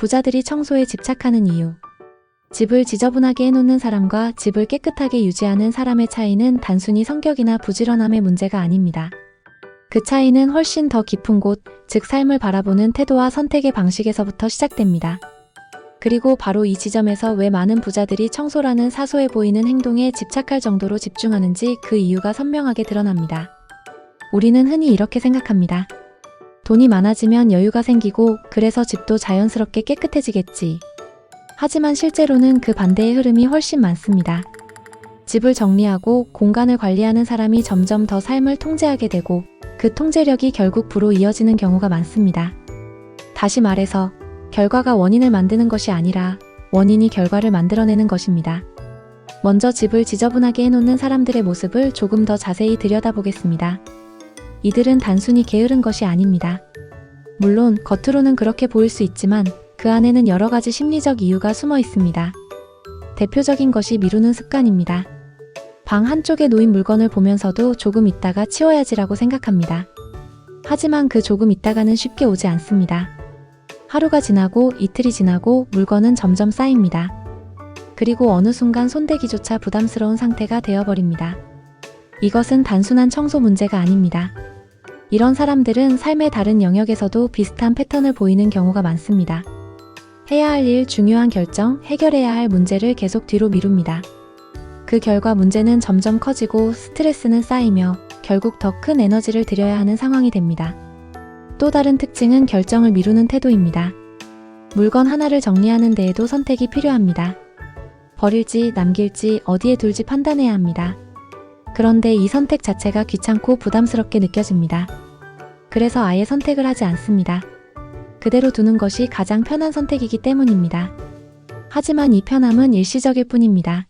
부자들이 청소에 집착하는 이유. 집을 지저분하게 해놓는 사람과 집을 깨끗하게 유지하는 사람의 차이는 단순히 성격이나 부지런함의 문제가 아닙니다. 그 차이는 훨씬 더 깊은 곳, 즉 삶을 바라보는 태도와 선택의 방식에서부터 시작됩니다. 그리고 바로 이 지점에서 왜 많은 부자들이 청소라는 사소해 보이는 행동에 집착할 정도로 집중하는지 그 이유가 선명하게 드러납니다. 우리는 흔히 이렇게 생각합니다. 돈이 많아지면 여유가 생기고 그래서 집도 자연스럽게 깨끗해지겠지. 하지만 실제로는 그 반대의 흐름이 훨씬 많습니다. 집을 정리하고 공간을 관리하는 사람이 점점 더 삶을 통제하게 되고 그 통제력이 결국 부로 이어지는 경우가 많습니다. 다시 말해서 결과가 원인을 만드는 것이 아니라 원인이 결과를 만들어내는 것입니다. 먼저 집을 지저분하게 해놓는 사람들의 모습을 조금 더 자세히 들여다보겠습니다. 이들은 단순히 게으른 것이 아닙니다. 물론 겉으로는 그렇게 보일 수 있지만 그 안에는 여러 가지 심리적 이유가 숨어 있습니다. 대표적인 것이 미루는 습관입니다. 방 한쪽에 놓인 물건을 보면서도 조금 있다가 치워야지라고 생각합니다. 하지만 그 조금 있다가는 쉽게 오지 않습니다. 하루가 지나고 이틀이 지나고 물건은 점점 쌓입니다. 그리고 어느 순간 손대기조차 부담스러운 상태가 되어버립니다. 이것은 단순한 청소 문제가 아닙니다. 이런 사람들은 삶의 다른 영역에서도 비슷한 패턴을 보이는 경우가 많습니다. 해야 할 일, 중요한 결정, 해결해야 할 문제를 계속 뒤로 미룹니다. 그 결과 문제는 점점 커지고 스트레스는 쌓이며 결국 더 큰 에너지를 들여야 하는 상황이 됩니다. 또 다른 특징은 결정을 미루는 태도입니다. 물건 하나를 정리하는 데에도 선택이 필요합니다. 버릴지 남길지 어디에 둘지 판단해야 합니다. 그런데 이 선택 자체가 귀찮고 부담스럽게 느껴집니다. 그래서 아예 선택을 하지 않습니다. 그대로 두는 것이 가장 편한 선택이기 때문입니다. 하지만 이 편함은 일시적일 뿐입니다.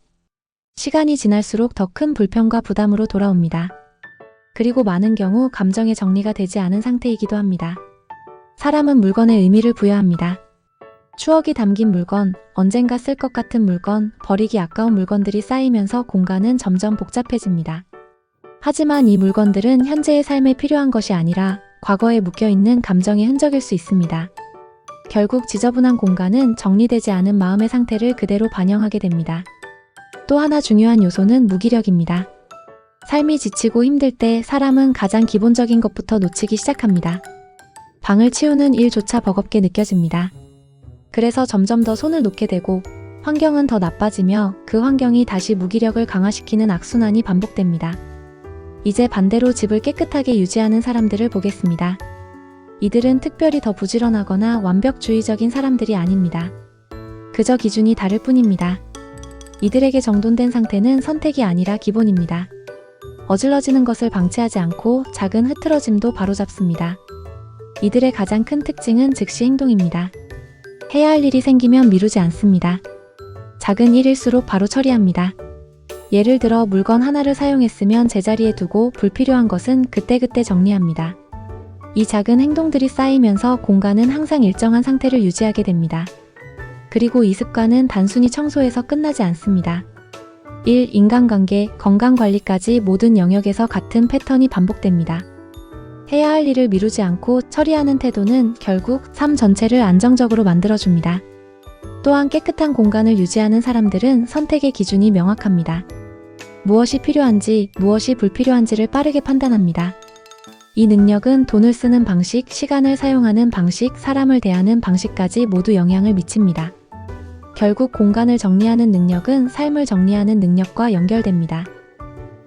시간이 지날수록 더 큰 불편과 부담으로 돌아옵니다. 그리고 많은 경우 감정의 정리가 되지 않은 상태이기도 합니다. 사람은 물건에 의미를 부여합니다. 추억이 담긴 물건, 언젠가 쓸 것 같은 물건, 버리기 아까운 물건들이 쌓이면서 공간은 점점 복잡해집니다. 하지만 이 물건들은 현재의 삶에 필요한 것이 아니라 과거에 묵혀있는 감정의 흔적일 수 있습니다. 결국 지저분한 공간은 정리되지 않은 마음의 상태를 그대로 반영하게 됩니다. 또 하나 중요한 요소는 무기력입니다. 삶이 지치고 힘들 때 사람은 가장 기본적인 것부터 놓치기 시작합니다. 방을 치우는 일조차 버겁게 느껴집니다. 그래서 점점 더 손을 놓게 되고 환경은 더 나빠지며 그 환경이 다시 무기력을 강화시키는 악순환이 반복됩니다. 이제 반대로 집을 깨끗하게 유지하는 사람들을 보겠습니다. 이들은 특별히 더 부지런하거나 완벽주의적인 사람들이 아닙니다. 그저 기준이 다를 뿐입니다. 이들에게 정돈된 상태는 선택이 아니라 기본입니다. 어질러지는 것을 방치하지 않고 작은 흐트러짐도 바로잡습니다. 이들의 가장 큰 특징은 즉시 행동입니다. 해야 할 일이 생기면 미루지 않습니다. 작은 일일수록 바로 처리합니다. 예를 들어 물건 하나를 사용했으면 제자리에 두고 불필요한 것은 그때그때 정리합니다. 이 작은 행동들이 쌓이면서 공간은 항상 일정한 상태를 유지하게 됩니다. 그리고 이 습관은 단순히 청소에서 끝나지 않습니다. 일, 인간관계, 건강관리까지 모든 영역에서 같은 패턴이 반복됩니다. 해야 할 일을 미루지 않고 처리하는 태도는 결국 삶 전체를 안정적으로 만들어줍니다. 또한 깨끗한 공간을 유지하는 사람들은 선택의 기준이 명확합니다. 무엇이 필요한지, 무엇이 불필요한지를 빠르게 판단합니다. 이 능력은 돈을 쓰는 방식, 시간을 사용하는 방식, 사람을 대하는 방식까지 모두 영향을 미칩니다. 결국 공간을 정리하는 능력은 삶을 정리하는 능력과 연결됩니다.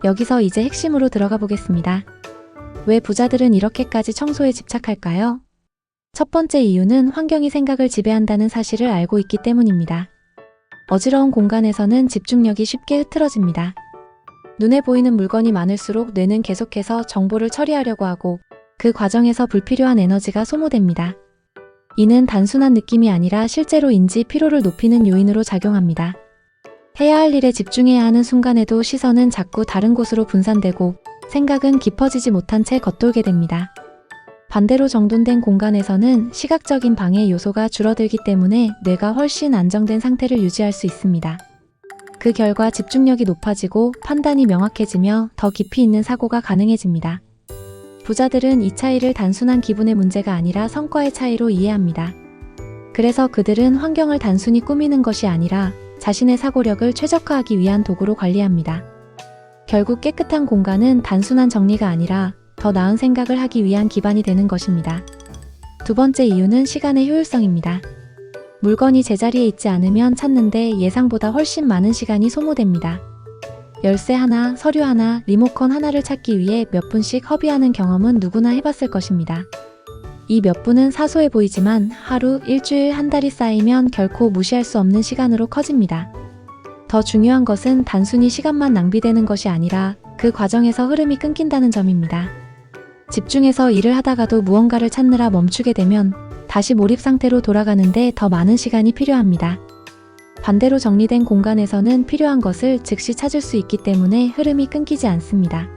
여기서 이제 핵심으로 들어가 보겠습니다. 왜 부자들은 이렇게까지 청소에 집착할까요? 첫 번째 이유는 환경이 생각을 지배한다는 사실을 알고 있기 때문입니다. 어지러운 공간에서는 집중력이 쉽게 흐트러집니다. 눈에 보이는 물건이 많을수록 뇌는 계속해서 정보를 처리하려고 하고 그 과정에서 불필요한 에너지가 소모됩니다. 이는 단순한 느낌이 아니라 실제로 인지 피로를 높이는 요인으로 작용합니다. 해야 할 일에 집중해야 하는 순간에도 시선은 자꾸 다른 곳으로 분산되고 생각은 깊어지지 못한 채 겉돌게 됩니다. 반대로 정돈된 공간에서는 시각적인 방해 요소가 줄어들기 때문에 뇌가 훨씬 안정된 상태를 유지할 수 있습니다. 그 결과 집중력이 높아지고 판단이 명확해지며 더 깊이 있는 사고가 가능해집니다. 부자들은 이 차이를 단순한 기분의 문제가 아니라 성과의 차이로 이해합니다. 그래서 그들은 환경을 단순히 꾸미는 것이 아니라 자신의 사고력을 최적화하기 위한 도구로 관리합니다. 결국 깨끗한 공간은 단순한 정리가 아니라 더 나은 생각을 하기 위한 기반이 되는 것입니다. 두 번째 이유는 시간의 효율성입니다. 물건이 제자리에 있지 않으면 찾는데 예상보다 훨씬 많은 시간이 소모됩니다. 열쇠 하나, 서류 하나, 리모컨 하나를 찾기 위해 몇 분씩 허비하는 경험은 누구나 해봤을 것입니다. 이 몇 분은 사소해 보이지만 하루, 일주일, 한 달이 쌓이면 결코 무시할 수 없는 시간으로 커집니다. 더 중요한 것은 단순히 시간만 낭비되는 것이 아니라 그 과정에서 흐름이 끊긴다는 점입니다. 집중해서 일을 하다가도 무언가를 찾느라 멈추게 되면 다시 몰입 상태로 돌아가는데 더 많은 시간이 필요합니다. 반대로 정리된 공간에서는 필요한 것을 즉시 찾을 수 있기 때문에 흐름이 끊기지 않습니다.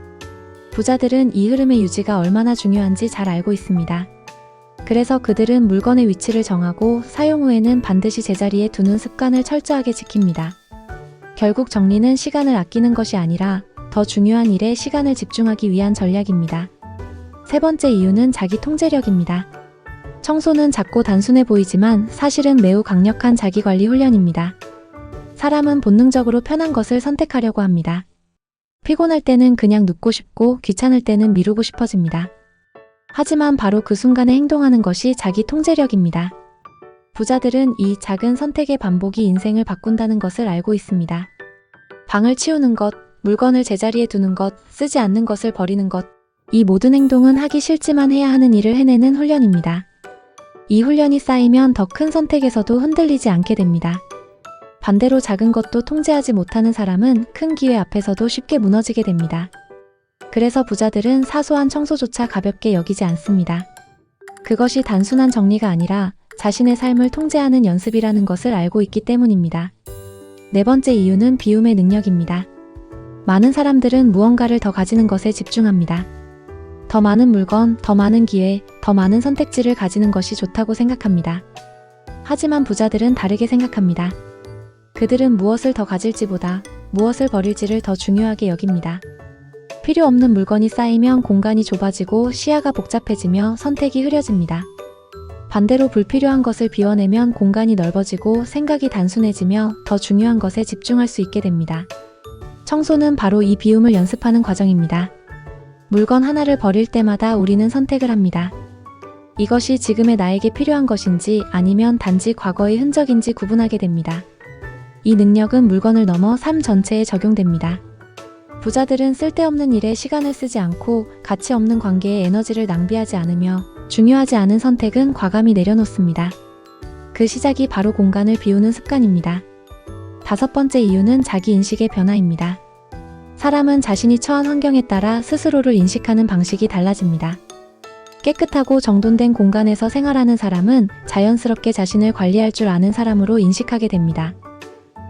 부자들은 이 흐름의 유지가 얼마나 중요한지 잘 알고 있습니다. 그래서 그들은 물건의 위치를 정하고 사용 후에는 반드시 제자리에 두는 습관을 철저하게 지킵니다. 결국 정리는 시간을 아끼는 것이 아니라 더 중요한 일에 시간을 집중하기 위한 전략입니다. 세 번째 이유는 자기 통제력입니다. 청소는 작고 단순해 보이지만 사실은 매우 강력한 자기관리 훈련입니다. 사람은 본능적으로 편한 것을 선택하려고 합니다. 피곤할 때는 그냥 눕고 싶고 귀찮을 때는 미루고 싶어집니다. 하지만 바로 그 순간에 행동하는 것이 자기 통제력입니다. 부자들은 이 작은 선택의 반복이 인생을 바꾼다는 것을 알고 있습니다. 방을 치우는 것, 물건을 제자리에 두는 것, 쓰지 않는 것을 버리는 것, 이 모든 행동은 하기 싫지만 해야 하는 일을 해내는 훈련입니다. 이 훈련이 쌓이면 더 큰 선택에서도 흔들리지 않게 됩니다. 반대로 작은 것도 통제하지 못하는 사람은 큰 기회 앞에서도 쉽게 무너지게 됩니다. 그래서 부자들은 사소한 청소조차 가볍게 여기지 않습니다. 그것이 단순한 정리가 아니라 자신의 삶을 통제하는 연습이라는 것을 알고 있기 때문입니다. 네 번째 이유는 비움의 능력입니다. 많은 사람들은 무언가를 더 가지는 것에 집중합니다. 더 많은 물건, 더 많은 기회, 더 많은 선택지를 가지는 것이 좋다고 생각합니다. 하지만 부자들은 다르게 생각합니다. 그들은 무엇을 더 가질지보다 무엇을 버릴지를 더 중요하게 여깁니다. 필요 없는 물건이 쌓이면 공간이 좁아지고 시야가 복잡해지며 선택이 흐려집니다. 반대로 불필요한 것을 비워내면 공간이 넓어지고 생각이 단순해지며 더 중요한 것에 집중할 수 있게 됩니다. 청소는 바로 이 비움을 연습하는 과정입니다. 물건 하나를 버릴 때마다 우리는 선택을 합니다. 이것이 지금의 나에게 필요한 것인지 아니면 단지 과거의 흔적인지 구분하게 됩니다. 이 능력은 물건을 넘어 삶 전체에 적용됩니다. 부자들은 쓸데없는 일에 시간을 쓰지 않고 가치 없는 관계에 에너지를 낭비하지 않으며 중요하지 않은 선택은 과감히 내려놓습니다. 그 시작이 바로 공간을 비우는 습관입니다. 다섯 번째 이유는 자기 인식의 변화입니다. 사람은 자신이 처한 환경에 따라 스스로를 인식하는 방식이 달라집니다. 깨끗하고 정돈된 공간에서 생활하는 사람은 자연스럽게 자신을 관리할 줄 아는 사람으로 인식하게 됩니다.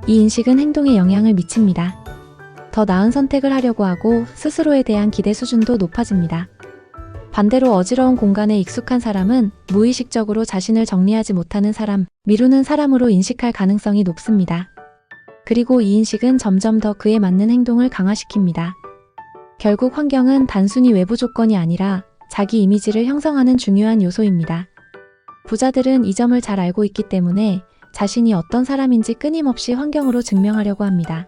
이 인식은 행동에 영향을 미칩니다. 더 나은 선택을 하려고 하고 스스로에 대한 기대 수준도 높아집니다. 반대로 어지러운 공간에 익숙한 사람은 무의식적으로 자신을 정리하지 못하는 사람, 미루는 사람으로 인식할 가능성이 높습니다. 그리고 이 인식은 점점 더 그에 맞는 행동을 강화시킵니다. 결국 환경은 단순히 외부 조건이 아니라 자기 이미지를 형성하는 중요한 요소입니다. 부자들은 이 점을 잘 알고 있기 때문에 자신이 어떤 사람인지 끊임없이 환경으로 증명하려고 합니다.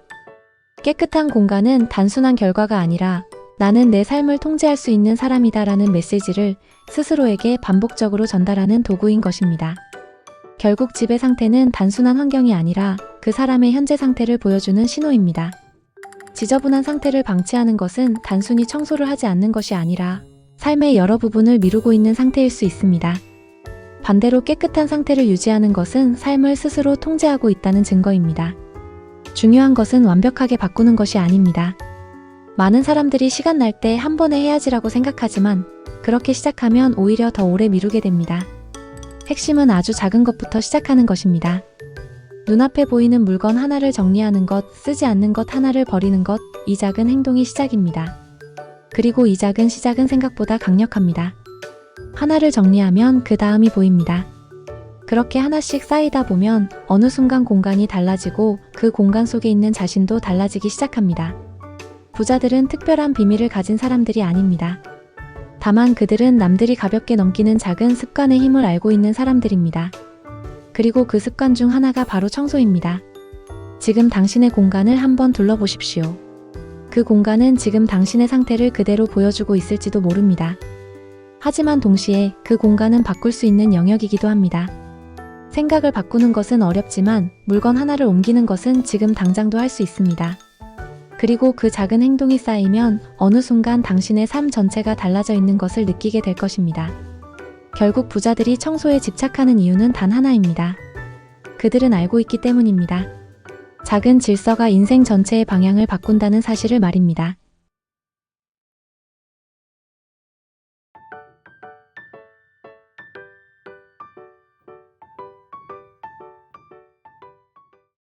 깨끗한 공간은 단순한 결과가 아니라 나는 내 삶을 통제할 수 있는 사람이다라는 메시지를 스스로에게 반복적으로 전달하는 도구인 것입니다. 결국 집의 상태는 단순한 환경이 아니라 그 사람의 현재 상태를 보여주는 신호입니다. 지저분한 상태를 방치하는 것은 단순히 청소를 하지 않는 것이 아니라 삶의 여러 부분을 미루고 있는 상태일 수 있습니다. 반대로 깨끗한 상태를 유지하는 것은 삶을 스스로 통제하고 있다는 증거입니다. 중요한 것은 완벽하게 바꾸는 것이 아닙니다. 많은 사람들이 시간 날 때 한 번에 해야지라고 생각하지만 그렇게 시작하면 오히려 더 오래 미루게 됩니다. 핵심은 아주 작은 것부터 시작하는 것입니다. 눈앞에 보이는 물건 하나를 정리하는 것, 쓰지 않는 것 하나를 버리는 것, 이 작은 행동이 시작입니다. 그리고 이 작은 시작은 생각보다 강력합니다. 하나를 정리하면 그 다음이 보입니다. 그렇게 하나씩 쌓이다 보면 어느 순간 공간이 달라지고 그 공간 속에 있는 자신도 달라지기 시작합니다. 부자들은 특별한 비밀을 가진 사람들이 아닙니다. 다만 그들은 남들이 가볍게 넘기는 작은 습관의 힘을 알고 있는 사람들입니다. 그리고 그 습관 중 하나가 바로 청소입니다. 지금 당신의 공간을 한번 둘러보십시오. 그 공간은 지금 당신의 상태를 그대로 보여주고 있을지도 모릅니다. 하지만 동시에 그 공간은 바꿀 수 있는 영역이기도 합니다. 생각을 바꾸는 것은 어렵지만 물건 하나를 옮기는 것은 지금 당장도 할 수 있습니다. 그리고 그 작은 행동이 쌓이면 어느 순간 당신의 삶 전체가 달라져 있는 것을 느끼게 될 것입니다. 결국 부자들이 청소에 집착하는 이유는 단 하나입니다. 그들은 알고 있기 때문입니다. 작은 질서가 인생 전체의 방향을 바꾼다는 사실을 말입니다.